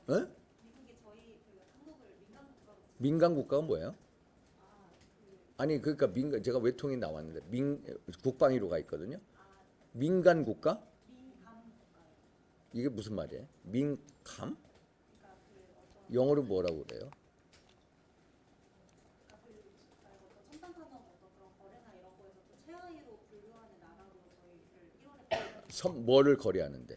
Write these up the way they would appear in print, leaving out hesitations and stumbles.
어? 미국이 저희 그 한국을 민간 국가로 민간 국가가 뭐예요? 아, 아니 그러니까 민간 제가 외통이 나왔는데 민 국방위로가 있거든요. 아 민간 국가? 민감 국가예요. 이게 무슨 말이에요? 민감? 그러니까 그 어떤 영어로 뭐라고 그래요? 어떤 첨단 산업 어떤 그런 거래나 이런 거에서 또 최하위로 분류하는 나라로 저희를 1월에 뭐를 거래하는데?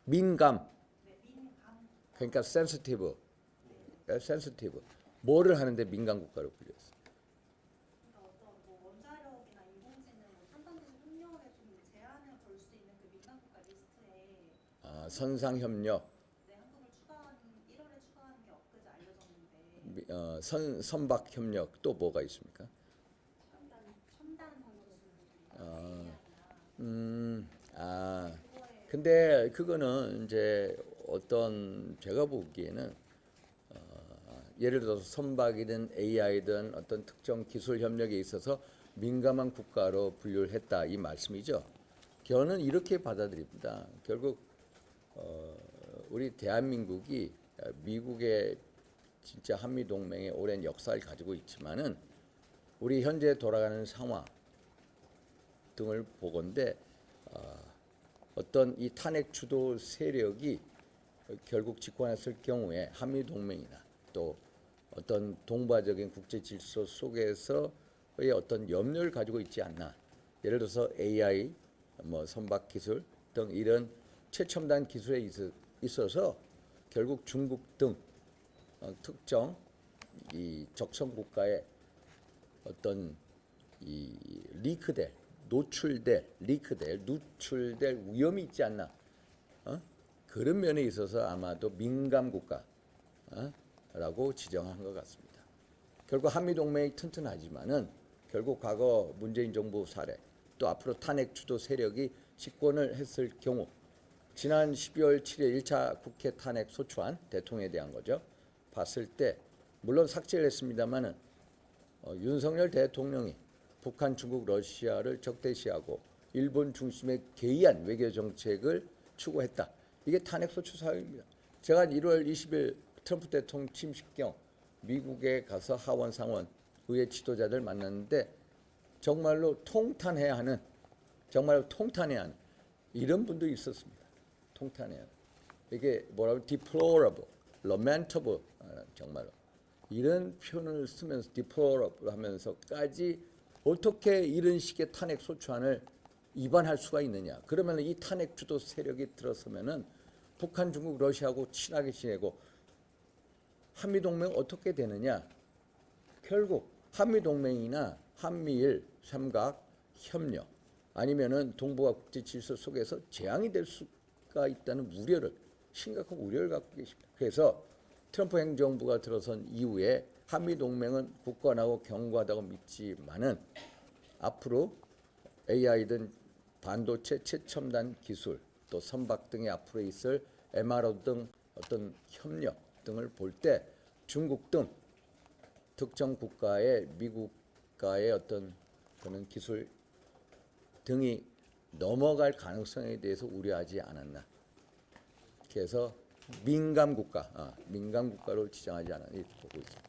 민감. 네, 민감 그러니까 센시티브. 센시티브. 뭐를 하는데 민간 국가로 불렸어? 그러니까 어떤 뭐 원자력이나 인공지능, 뭐 첨단 기술 협력에 좀 제한을 걸 수 있는 그 민간 국가 리스트에 아, 선상 협력, 네, 한국을 추가한 1월에 추가하는 게 엊그제 알려졌는데 선박 협력 또 뭐가 있습니까? 첨단 산업기술들이나 아, AI나 아, 그거에 근데 그거는 이제 어떤 제가 보기에는 예를 들어서 선박이든 AI든 어떤 특정 기술 협력에 있어서 민감한 국가로 분류를 했다 이 말씀이죠. 저는 이렇게 받아들입니다. 결국 우리 대한민국이 미국의 진짜 한미 동맹의 오랜 역사를 가지고 있지만은 우리 현재 돌아가는 상황 등을 보건대 어떤 이 탄핵 주도 세력이 결국 집권했을 경우에 한미 동맹이나 또 어떤 동바적인 국제 질서 속에서의 어떤 염려를 가지고 있지 않나. 예를 들어서 AI, 뭐 선박 기술 등 이런 최첨단 기술에 있어서 결국 중국 등 특정 이 적성 국가의 어떤 이 누출될 위험이 있지 않나. 그런 면에 있어서 아마도 민감 국가라고 지정한 것 같습니다. 결국 한미 동맹이 튼튼하지만은 결국 과거 문재인 정부 사례 또 앞으로 탄핵 주도 세력이 집권을 했을 경우 지난 12월 7일 1차 국회 탄핵 소추안 대통령에 대한 거죠. 봤을 때 물론 삭제를 했습니다마는 윤석열 대통령이 북한, 중국, 러시아를 적대시하고 일본 중심의 개이한 외교 정책을 추구했다. 이게 탄핵 소추 사유입니다. 제가 1월 20일 트럼프 대통령 취임식 겸 미국에 가서 하원, 상원, 의회 지도자들 만났는데 정말로 통탄해야 하는 이런 분도 있었습니다. 통탄해야 하는. 이게 뭐라고 deplorable, lamentable 정말로 이런 표현을 쓰면서 deplorable 하면서까지 어떻게 이런 식의 탄핵 소추안을 위반할 수가 있느냐. 그러면 이 탄핵 주도 세력이 들어서면은 북한, 중국, 러시아하고 친하게 지내고 한미동맹 어떻게 되느냐. 결국 한미동맹이나 한미일 삼각 협력 아니면은 동북아 국제 질서 속에서 재앙이 될 수가 있다는 심각한 우려를 갖고 계십니다. 그래서 트럼프 행정부가 들어선 이후에 한미동맹은 굳건하고 견고하다고 믿지만은 앞으로 AI든 반도체 최첨단 기술 또 선박 등의 앞으로 있을 MRO 등 어떤 협력 등을 볼 때 중국 등 특정 국가의 미국과의 어떤 그런 기술 등이 넘어갈 가능성에 대해서 우려하지 않았나. 그래서 민감 국가로 지정하지 않았나 이렇게 보고 있습니다.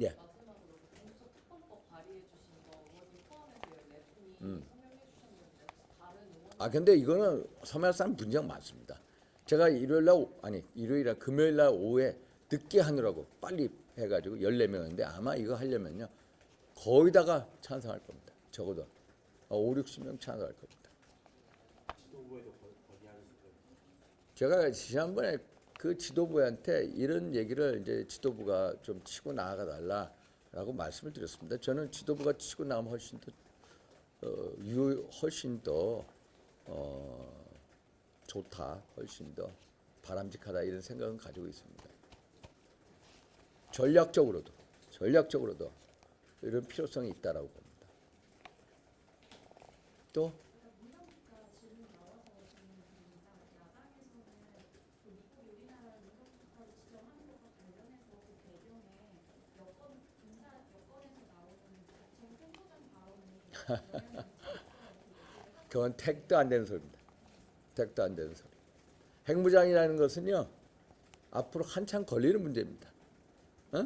예. 마지막으로 공수처 특검법 발의해 주신 거 의원님 포함해서 14분이 서명해 주셨는데 혹시 다른 의원 근데 이거는 서명할 사람 분명 많습니다. 제가 일요일날 금요일날 오후에 늦게 하느라고 빨리 해가지고 14명인데 아마 이거 하려면요 거의 다가 찬성할 겁니다. 적어도 5, 60명 찬성할 겁니다. 지도부에도 건의하는 수가 제가 지난번에 그 지도부한테 이런 얘기를 이제 지도부가 좀 치고 나가 달라라고 말씀을 드렸습니다. 저는 지도부가 치고 나가면 훨씬 더 좋다, 훨씬 더 바람직하다 이런 생각은 가지고 있습니다. 전략적으로도 이런 필요성이 있다라고 봅니다. 또 민간국가 질문 나와서 저는 드립니다. 야당에서는 그 미국이 우리나라를 민간국가로 지정하는 것과 관련해서 그 배경에 인사 여권에서 나오는 자체 홍보장 발언이 영향을 미쳤다. 그건 택도 안 되는 소리입니다. 택도 안 되는 소리. 핵무장이라는 것은요 앞으로 한참 걸리는 문제입니다. 어?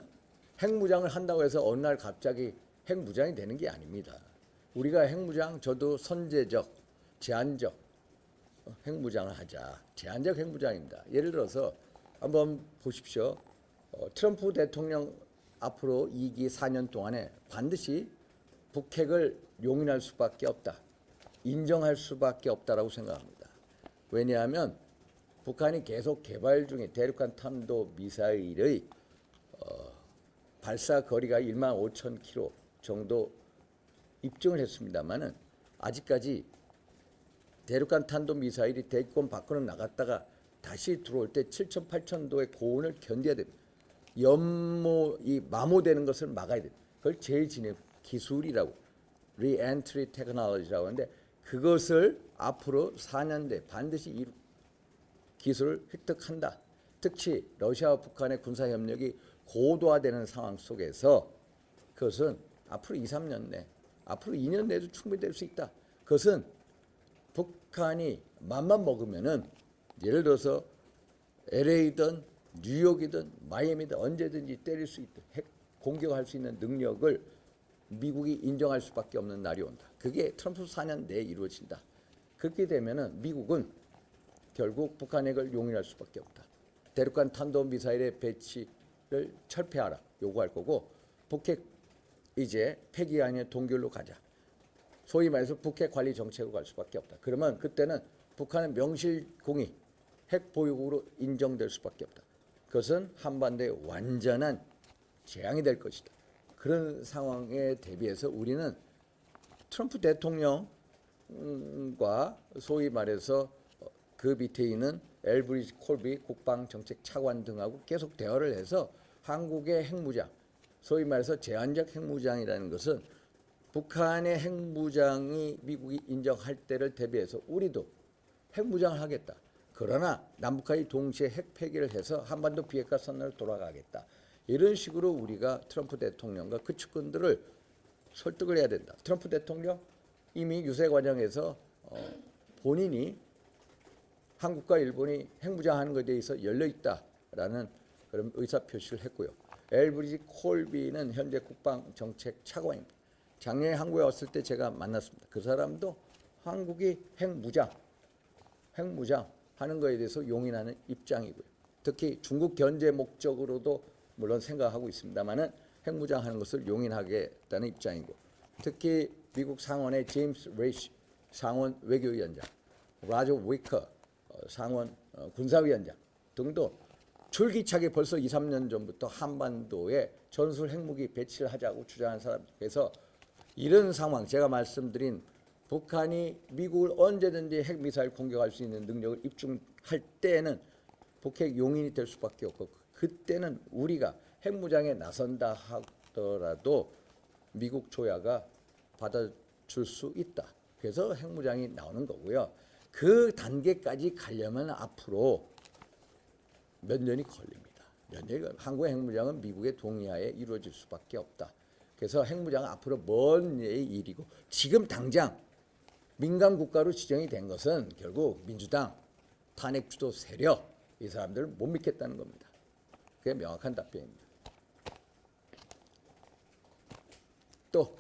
핵무장을 한다고 해서 어느 날 갑자기 핵무장이 되는 게 아닙니다. 우리가 핵무장, 저도 선제적, 제한적 핵무장을 하자. 제한적 핵무장입니다. 예를 들어서 한번 보십시오. 트럼프 대통령 앞으로 2기 4년 동안에 반드시 북핵을 용인할 수밖에 없다. 인정할 수밖에 없다라고 생각합니다. 왜냐하면 북한이 계속 개발 중에 대륙간 탄도 미사일의 발사 거리가 15,000km 정도 입증을 했습니다만은 아직까지 대륙간 탄도 미사일이 대기권 밖으로 나갔다가 다시 들어올 때 7,000, 8,000도의 고온을 견뎌야 됩니다. 이 마모되는 것을 막아야 됩니다. 그걸 제일 진입 기술이라고 Re-entry Technology라고 하는데 그것을 앞으로 4년 내 반드시 기술을 획득한다. 특히 러시아와 북한의 군사협력이 고도화되는 상황 속에서 그것은 앞으로 2, 3년 내, 앞으로 2년 내도 충분히 될 수 있다. 그것은 북한이 맘만 먹으면은 예를 들어서 LA든 뉴욕이든 마이애미든 언제든지 때릴 수 있다. 핵 공격할 수 있는 능력을 미국이 인정할 수밖에 없는 날이 온다. 그게 트럼프 4년 내에 이루어진다. 그렇게 되면은 미국은 결국 북한 핵을 용인할 수밖에 없다. 대륙간 탄도미사일의 배치를 철폐하라 요구할 거고 북핵 이제 폐기 아니라 동결로 가자. 소위 말해서 북핵 관리 정책으로 갈 수밖에 없다. 그러면 그때는 북한은 명실공히 핵 보유국으로 인정될 수밖에 없다. 그것은 한반도의 완전한 재앙이 될 것이다. 그런 상황에 대비해서 우리는 트럼프 대통령과 소위 말해서 그 밑에 있는 엘브리지 콜비 국방정책 차관 등하고 계속 대화를 해서 한국의 핵무장, 소위 말해서 제한적 핵무장이라는 것은 북한의 핵무장이 미국이 인정할 때를 대비해서 우리도 핵무장을 하겠다. 그러나 남북한이 동시에 핵 폐기를 해서 한반도 비핵화 선언을 돌아가겠다. 이런 식으로 우리가 트럼프 대통령과 그 측근들을 설득을 해야 된다. 트럼프 대통령 이미 유세 과정에서 본인이 한국과 일본이 핵무장하는 것에 대해서 열려 있다라는 그런 의사 표시를 했고요. 엘브리지 콜비는 현재 국방정책 차관입니다. 작년에 한국에 왔을 때 제가 만났습니다. 그 사람도 한국이 핵무장 하는 것에 대해서 용인하는 입장이고요. 특히 중국 견제 목적으로도 물론 생각하고 있습니다만은 핵무장하는 것을 용인하겠다는 입장이고, 특히 미국 상원의 제임스 레이시 상원 외교위원장, 라저 위커 상원 군사위원장 등도 줄기차게 벌써 2, 3년 전부터 한반도에 전술 핵무기 배치를 하자고 주장하는 사람께서 이런 상황, 제가 말씀드린 북한이 미국을 언제든지 핵미사일 공격할 수 있는 능력을 입증할 때에는 북핵 용인이 될 수밖에 없고, 그때는 우리가 핵무장에 나선다 하더라도 미국 조야가 받아줄 수 있다. 그래서 핵무장이 나오는 거고요. 그 단계까지 가려면 앞으로 몇 년이 걸립니다. 몇 년이 한국의 핵무장은 미국의 동의하에 이루어질 수밖에 없다. 그래서 핵무장은 앞으로 먼 일이고, 지금 당장 민간 국가로 지정이 된 것은 결국 민주당 탄핵 주도 세력, 이 사람들을 못 믿겠다는 겁니다. 그게 명확한 답변입니다. 또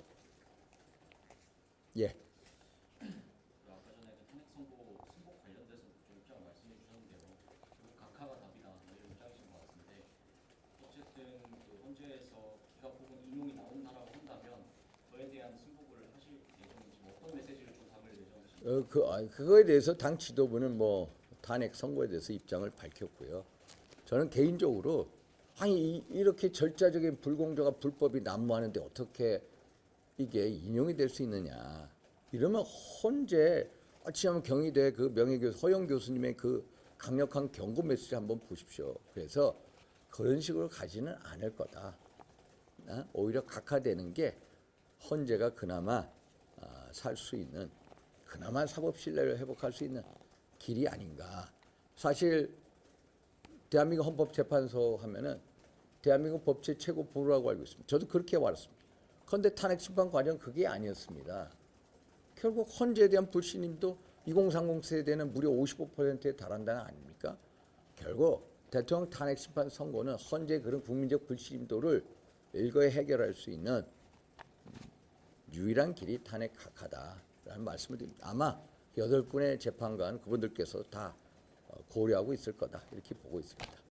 예. 아까 전에 그 탄핵 선고 승복 관련돼서 좀 입장 말씀해 주셨는데요. 결국 각하가 답이다 이런 입장이신 것 같은데, 어쨌든 그 헌재에서 기각 혹은 인용이 나온다라고 한다면 그에 대한 승복을 하실 예정인지, 어떤 메시지를 좀 담을 예정이신지. 그거에 대해서 당 지도부는 뭐 탄핵 선고에 대해서 입장을 밝혔고요. 저는 개인적으로 이렇게 절차적인 불공정한 불법이 난무하는데 어떻게 이게 인용이 될 수 있느냐. 이러면 헌재 아침에 경희대 그 명예교수 허영 교수님의 그 강력한 경고 메시지 한번 보십시오. 그래서 그런 식으로 가지는 않을 거다. 오히려 각하되는 게 헌재가 그나마 살 수 있는, 그나마 사법 신뢰를 회복할 수 있는 길이 아닌가. 사실 대한민국 헌법재판소 하면은 대한민국 법chế 최고 보루라고 알고 있습니다. 저도 그렇게 알았습니다. 그런데 탄핵 심판 과정 그게 아니었습니다. 결국 헌재에 대한 불신임도 2030 세대는 무려 55%에 달한다는 아닙니까? 결국 대통령 탄핵 심판 선고는 현재 그런 국민적 불신임도를 일거에 해결할 수 있는 유일한 길이 탄핵 각하다라는 말씀을 드립니다. 아마 8분의 재판관 그분들께서 다 고려하고 있을 거다 이렇게 보고 있습니다.